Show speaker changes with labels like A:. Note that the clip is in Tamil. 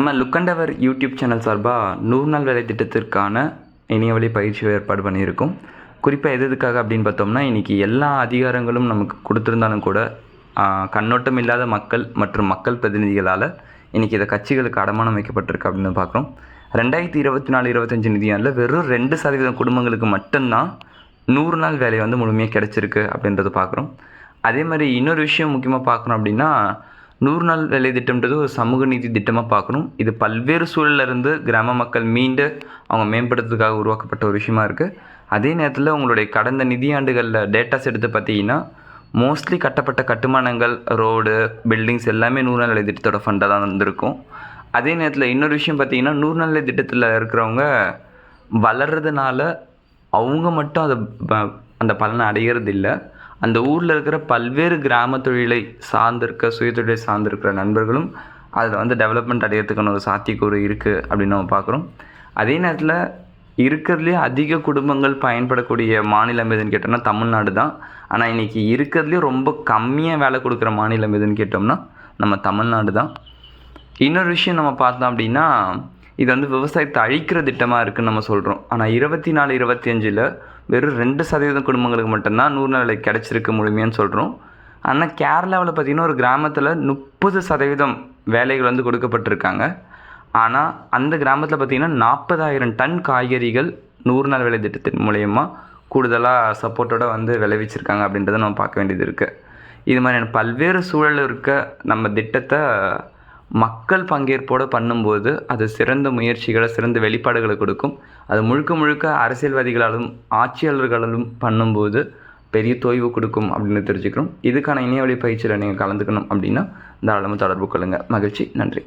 A: நம்ம லுக்கண்டவர் யூடியூப் சேனல் சார்பாக 100 நாள் வேலை திட்டத்திற்கான இணையவழி பயிற்சி ஏற்பாடு பண்ணியிருக்கோம். குறிப்பாக எதுக்காக அப்படின்னு பார்த்தோம்னா, இன்றைக்கி எல்லா அதிகாரங்களும் நமக்கு கொடுத்துருந்தாலும் கூட கண்ணோட்டம் இல்லாத மக்கள் மற்றும் மக்கள் பிரதிநிதிகளால் இன்றைக்கி இதை கட்சிகளுக்கு அடமானம் வைக்கப்பட்டிருக்கு அப்படின்னு பார்க்குறோம். 2024-25 நிதியாண்டில் வெறும் 2% குடும்பங்களுக்கு மட்டும்தான் 100 நாள் வேலை முழுமையாக கிடச்சிருக்கு அப்படின்றத பார்க்குறோம். அதே மாதிரி இன்னொரு விஷயம் முக்கியமாக பார்க்கணும் அப்படின்னா, 100 நாள் வேலை திட்டம்ன்றது ஒரு சமூக நீதி திட்டமாக பார்க்கணும். இது பல்வேறு சூழலிருந்து கிராம மக்கள் மீண்டு அவங்க மேம்படுத்துறதுக்காக உருவாக்கப்பட்ட ஒரு விஷயமா இருக்குது. அதே நேரத்தில் உங்களுடைய கடந்த நிதியாண்டுகளில் டேட்டாஸ் எடுத்து பார்த்தீங்கன்னா, மோஸ்ட்லி கட்டப்பட்ட கட்டுமானங்கள், ரோடு, பில்டிங்ஸ் எல்லாமே 100 நாள் வேலை திட்டத்தோட ஃபண்டாக தான் வந்திருக்கும். அதே நேரத்தில் இன்னொரு விஷயம் பார்த்தீங்கன்னா, 100 நாள் வேலை திட்டத்தில் இருக்கிறவங்க வளர்கிறதுனால அவங்க மட்டும் அந்த பலனை அடைகிறது இல்லை. அந்த ஊரில் இருக்கிற பல்வேறு கிராம தொழிலை சார்ந்திருக்க, சுயதொழிலை சார்ந்திருக்கிற நண்பர்களும் அதில் டெவலப்மெண்ட் அடையிறதுக்கான ஒரு சாத்தியக்கூறு இருக்குது அப்படின்னு நம்ம பார்க்குறோம். அதே நேரத்தில் இருக்கிறதுலே அதிக குடும்பங்கள் பயன்படக்கூடிய மாநிலம் எதுன்னு கேட்டோம்னா தமிழ்நாடு தான். ஆனால் இன்றைக்கி இருக்கிறதுலே ரொம்ப கம்மியாக வேலை கொடுக்குற மாநிலம் எதுன்னு கேட்டோம்னா நம்ம தமிழ்நாடு தான். இன்னொரு விஷயம் நம்ம பார்த்தோம் அப்படின்னா, இது விவசாயத்தை அழிக்கிற திட்டமாக இருக்குதுன்னு நம்ம சொல்கிறோம். ஆனால் 24-25 வெறும் 2% குடும்பங்களுக்கு மட்டும்தான் 100 நாள் வேலை கிடச்சிருக்கு முழுமையான்னு சொல்கிறோம். ஆனால் கேரளாவில் பார்த்திங்கன்னா ஒரு கிராமத்தில் 30% வேலைகள் கொடுக்கப்பட்டிருக்காங்க. ஆனால் அந்த கிராமத்தில் பார்த்திங்கன்னா 40,000 டன் காய்கறிகள் 100 நாள் வேலை திட்டத்தின் மூலயமா கூடுதலாக சப்போர்ட்டோடு விளைவிச்சிருக்காங்க அப்படின்றத நம்ம பார்க்க வேண்டியது இருக்குது. இது மாதிரியான பல்வேறு சூழல் இருக்க நம்ம திட்டத்தை மக்கள் பங்கேற்போடு பண்ணும்போது அது சிறந்த முயற்சிகளை, சிறந்த வெளிப்பாடுகளை கொடுக்கும். அது முழுக்க முழுக்க அரசியல்வாதிகளாலும் ஆட்சியாளர்களாலும் பண்ணும்போது பெரிய தொய்வு கொடுக்கும் அப்படின்னு தெரிஞ்சுக்கிறோம். இதுக்கான இணையவழி பயிற்சியில் நீங்கள் கலந்துக்கணும் அப்படின்னா தாராளமாக தொடர்பு கொள்ளுங்கள். மகிழ்ச்சி. நன்றி.